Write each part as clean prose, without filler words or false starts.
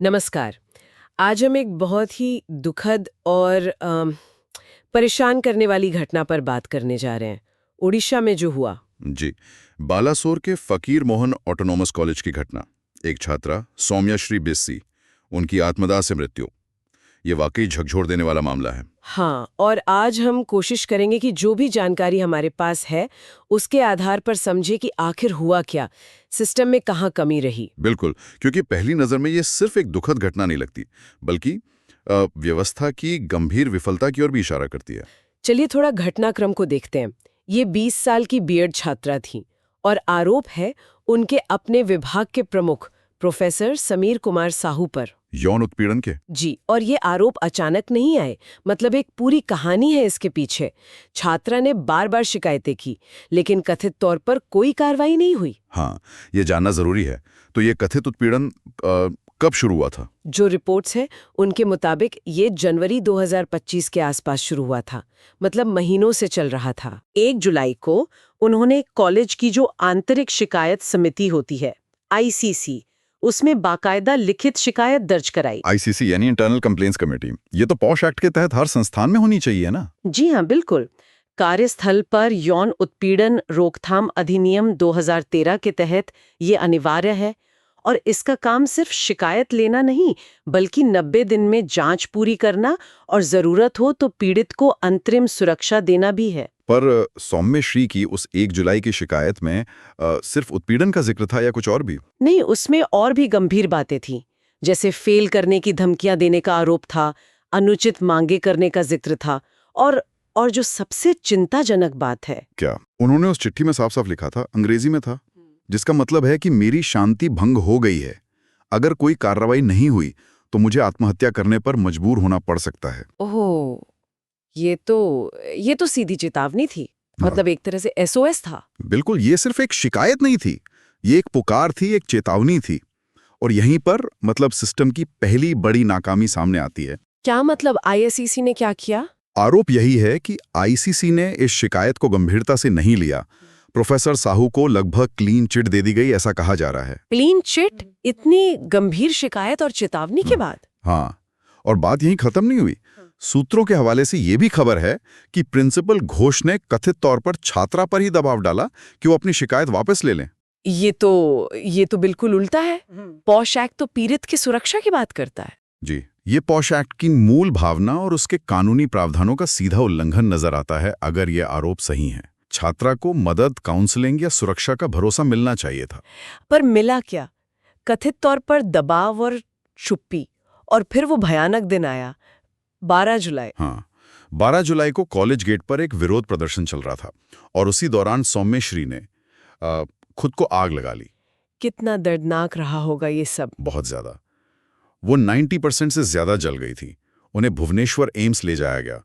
नमस्कार। आज हम एक बहुत ही दुखद और परेशान करने वाली घटना पर बात करने जा रहे हैं। उड़ीसा में जो हुआ। जी। बालासोर के फकीर मोहन ऑटोनोमस कॉलेज की घटना। एक छात्रा सौम्याश्री बिस्सी, उनकी आत्मदाह से मृत्यु। ये वाकई झकझोर देने वाला मामला है। हाँ, और आज हम कोशिश करेंगे कि जो भी जानकारी हमारे पास है उसके आधार पर समझे कि आखिर हुआ क्या, सिस्टम में कहाँ कमी रही। बिल्कुल, क्योंकि पहली नज़र में ये सिर्फ एक दुखद घटना नहीं लगती, बल्कि व्यवस्था की गंभीर विफलता की ओर भी इशारा करती है। चलिए थोड़ा घटनाक्रम को देखते हैं। ये 20 साल की बीएड छात्रा थी और आरोप है उनके अपने विभाग के प्रमुख प्रोफेसर समीर कुमार साहू पर। यौन उत्पीड़न के। जी, और ये आरोप अचानक नहीं आए, मतलब एक पूरी कहानी है इसके पीछे। छात्रा ने बार बार शिकायतें की, लेकिन कथित तौर पर कोई कार्रवाई नहीं हुई। हाँ, ये जानना जरूरी है। तो ये कथित उत्पीड़न कब शुरू हुआ था? जो रिपोर्ट्स हैं उनके मुताबिक ये जनवरी 2025 के आसपास शुरू हुआ था, मतलब महीनों से चल रहा था। 1 जुलाई को उन्होंने कॉलेज की जो आंतरिक शिकायत समिति होती है, आईसीसी, उसमें बाकायदा लिखित शिकायत दर्ज कराई। आईसीसी यानी इंटरनल कंप्लेंट्स कमेटी। ये तो पॉश एक्ट के तहत हर संस्थान में होनी चाहिए ना? जी हाँ, बिल्कुल। कार्यस्थल पर यौन उत्पीड़न रोकथाम अधिनियम 2013 के तहत ये अनिवार्य है, और इसका काम सिर्फ शिकायत लेना नहीं, बल्कि 90 दिन में जांच पूरी करना और जरूरत हो तो पीड़ित को अंतरिम सुरक्षा देना भी है। पर सौम्यश्री की उस 1 जुलाई की शिकायत में सिर्फ उत्पीड़न का जिक्र था या कुछ और भी? नहीं, उसमें और भी गंभीर बातें थीं, जैसे फेल करने की धमकियां देने का आरोप था, अनुचित मांगे करने का जिक्र था, और जो सबसे चिंताजनक बात है। क्या उन्होंने उस चिट्ठी में साफ साफ लिखा था, अंग्रेजी में था, जिसका मतलब है कि मेरी शांति भंग हो गई है, अगर कोई कार्रवाई नहीं हुई तो मुझे आत्महत्या करने पर मजबूर होना पड़ सकता है। ओह, ये तो सीधी चेतावनी थी। हाँ। मतलब एक तरह से एसओएस था। बिल्कुल, ये सिर्फ एक शिकायत नहीं थी, ये एक पुकार थी, एक चेतावनी थी। और यहीं पर मतलब सिस्टम की पहली बड़ी नाकामी सामने आती है। क्या मतलब आईएससीसी ने क्या किया? आरोप यही है कि आईसीसी ने इस शिकायत को गंभीरता से नहीं लिया। प्रोफेसर साहू को लगभग क्लीन चिट दे दी गई, ऐसा कहा जा रहा है। Clean chit? इतनी गंभीर शिकायत और चेतावनी के बाद? हाँ, और बात यहीं खत्म नहीं हुई। सूत्रों के हवाले से यह भी खबर है कि प्रिंसिपल घोष ने कथित तौर पर छात्रा पर ही दबाव डाला कि वो अपनी शिकायत वापस ले लें। ये तो बिल्कुल उल्टा है। पॉश एक्ट तो पीड़ित की सुरक्षा की बात करता है। जी, ये पॉश एक्ट की मूल भावना और उसके कानूनी प्रावधानों का सीधा उल्लंघन नजर आता है अगर ये आरोप सही है। छात्रा को मदद, काउंसलिंग या सुरक्षा का भरोसा मिलना चाहिए था। पर मिला क्या? कथित तौर पर दबाव और चुप्पी। और फिर वो भयानक दिन आया, 12 जुलाई। हाँ, 12 जुलाई को कॉलेज गेट पर एक विरोध प्रदर्शन चल रहा था और उसी दौरान सौम्यश्री ने खुद को आग लगा ली। कितना दर्दनाक रहा होगा ये सब। बहुत ज्यादा। वो 90% से ज्यादा जल गई थी। उन्हें भुवनेश्वर एम्स ले जाया गया,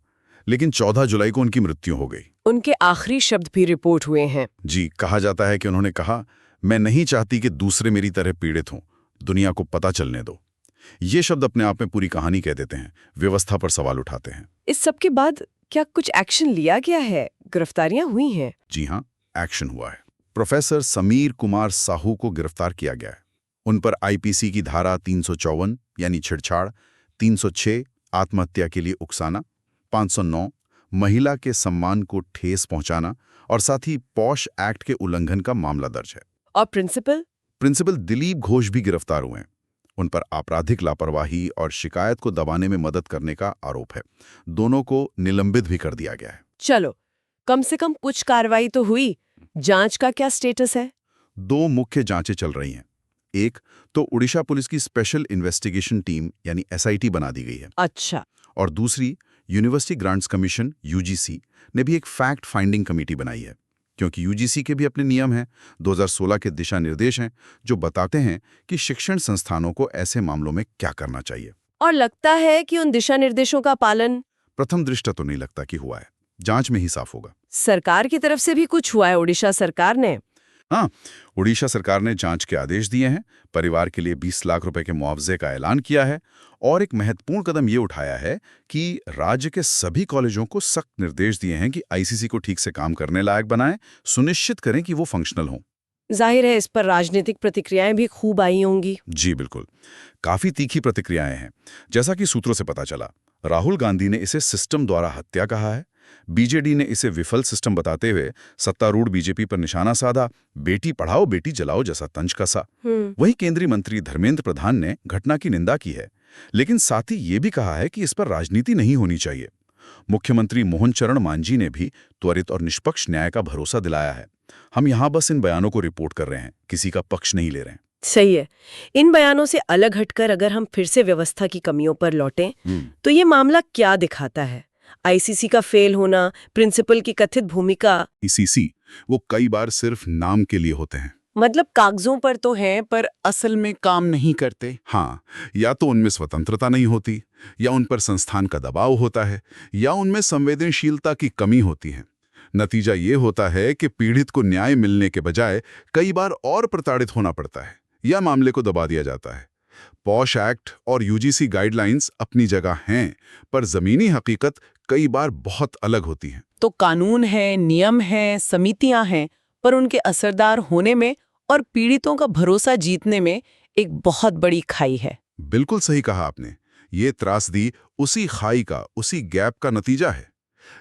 लेकिन 14 जुलाई को उनकी मृत्यु हो गई। उनके आखिरी शब्द भी रिपोर्ट हुए हैं। जी, कहा जाता है कि उन्होंने कहा, मैं नहीं चाहती कि दूसरे मेरी तरह पीड़ित हों, दुनिया को पता चलने दो। ये शब्द अपने आप में पूरी कहानी कह देते हैं, व्यवस्था पर सवाल उठाते हैं। इस सब के बाद क्या कुछ एक्शन लिया गया है? गिरफ्तारियां हुई हैं? जी हाँ, एक्शन हुआ है। प्रोफेसर समीर कुमार साहू को गिरफ्तार किया गया है। उन पर आईपीसी की धारा 354 यानी छेड़छाड़, 306 आत्महत्या के लिए उकसाना, 509 महिला के सम्मान को ठेस पहुंचाना और साथ ही पॉश एक्ट के उल्लंघन का मामला दर्ज है। और प्रिंसिपल दिलीप घोष भी गिरफ्तार हुए हैं। उन पर आपराधिक लापरवाही और शिकायत को दबाने में मदद करने का आरोप है। दोनों को निलंबित भी कर दिया गया है। चलो, कम से कम कुछ कार्रवाई तो हुई। जांच का क्या स्टेटस है? 2 मुख्य जांचें चल रही हैं। एक तो उड़ीसा पुलिस की स्पेशल इन्वेस्टिगेशन टीम यानी एसआईटी बना दी गई है। अच्छा। और दूसरी, यूनिवर्सिटी ग्रांट्स कमीशन यूजीसी ने भी एक फैक्ट फाइंडिंग कमेटी बनाई है, क्योंकि यूजीसी के भी अपने नियम हैं। 2016 के दिशा निर्देश हैं जो बताते हैं कि शिक्षण संस्थानों को ऐसे मामलों में क्या करना चाहिए। और लगता है कि उन दिशा निर्देशों का पालन प्रथम दृष्टया तो नहीं लगता कि हुआ है, जांच में ही साफ होगा। सरकार की तरफ से भी कुछ हुआ है? उड़ीसा सरकार ने? हाँ, उड़ीसा सरकार ने जांच के आदेश दिए हैं, परिवार के लिए 20 लाख रुपए के मुआवजे का ऐलान किया है और एक महत्वपूर्ण कदम ये उठाया है कि राज्य के सभी कॉलेजों को सख्त निर्देश दिए हैं कि आईसीसी को ठीक से काम करने लायक बनाएं, सुनिश्चित करें कि वो फंक्शनल हों। जाहिर है इस पर राजनीतिक प्रतिक्रियाएं भी खूब आई होंगी। जी बिल्कुल, काफी तीखी प्रतिक्रियाएं हैं। जैसा कि सूत्रों से पता चला, राहुल गांधी ने इसे सिस्टम द्वारा हत्या कहा है, बीजेडी ने इसे विफल सिस्टम बताते हुए सत्तारूढ़ बीजेपी पर निशाना साधा, बेटी पढ़ाओ बेटी जलाओ जैसा तंज कसा। वहीं केंद्रीय मंत्री धर्मेंद्र प्रधान ने घटना की निंदा की है, लेकिन साथ ही ये भी कहा है कि इस पर राजनीति नहीं होनी चाहिए। मुख्यमंत्री मोहन चरण मांझी ने भी त्वरित और निष्पक्ष न्याय का भरोसा दिलाया है। हम यहाँ बस इन बयानों को रिपोर्ट कर रहे हैं, किसी का पक्ष नहीं ले रहे हैं। सही है। इन बयानों से अलग हटकर अगर हम फिर से व्यवस्था की कमियों पर लौटें, तो ये मामला क्या दिखाता है? आईसीसी का फेल होना, प्रिंसिपल की कथित भूमिका। आईसीसी वो कई बार सिर्फ नाम के लिए होते हैं, मतलब कागजों पर तो हैं, पर असल में काम नहीं करते। हाँ, या तो उनमें स्वतंत्रता नहीं होती, या उन पर संस्थान का दबाव होता है, या उनमें संवेदनशीलता की कमी होती है। नतीजा ये होता है कि पीड़ित को न्याय मिलने के बजाय कई बार और प्रताड़ित होना पड़ता है, या मामले को दबा दिया जाता है। पॉश एक्ट और यूजीसी गाइडलाइंस अपनी जगह हैं, पर जमीनी हकीकत कई बार बहुत अलग होती है। तो कानून है, नियम है, समितियां हैं, पर उनके असरदार होने में और पीड़ितों का भरोसा जीतने में एक बहुत बड़ी खाई है। बिल्कुल सही कहा आपने। ये त्रासदी उसी खाई का, उसी गैप का नतीजा है।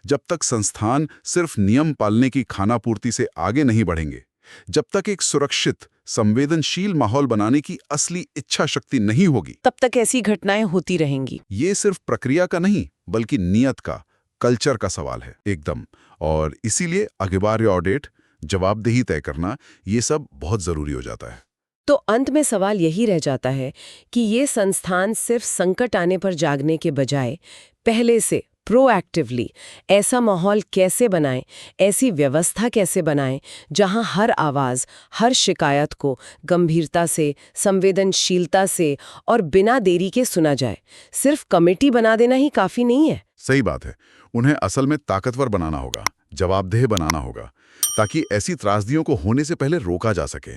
जब तक संस्थान सिर्फ नियम पालने की खानापूर्ति से आगे नहीं बढ़ेंगे, जब तक एक सुरक्षित, संवेदनशील माहौल बनाने की असली इच्छा शक्ति नहीं होगी, तब तक ऐसी घटनाएं होती रहेंगी। ये सिर्फ प्रक्रिया का नहीं, बल्कि नियत का, कल्चर का सवाल है एकदम। और इसीलिए अनिवार्य ऑडिट, जवाबदेही तय करना, ये सब बहुत जरूरी हो जाता है। तो अंत में सवाल यही रह जाता है कि ये संस्थान सिर्फ संकट आने पर जागने के बजाय पहले से प्रोएक्टिवली ऐसा माहौल कैसे बनाएं, ऐसी व्यवस्था कैसे बनाएं जहां हर आवाज, हर शिकायत को गंभीरता से, संवेदनशीलता से और बिना देरी के सुना जाए। सिर्फ कमेटी बना देना ही काफी नहीं है। सही बात है। उन्हें असल में ताकतवर बनाना होगा, जवाबदेह बनाना होगा, ताकि ऐसी त्रासदियों को होने से पहले रोका जा सके।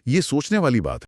ये सोचने वाली बात है।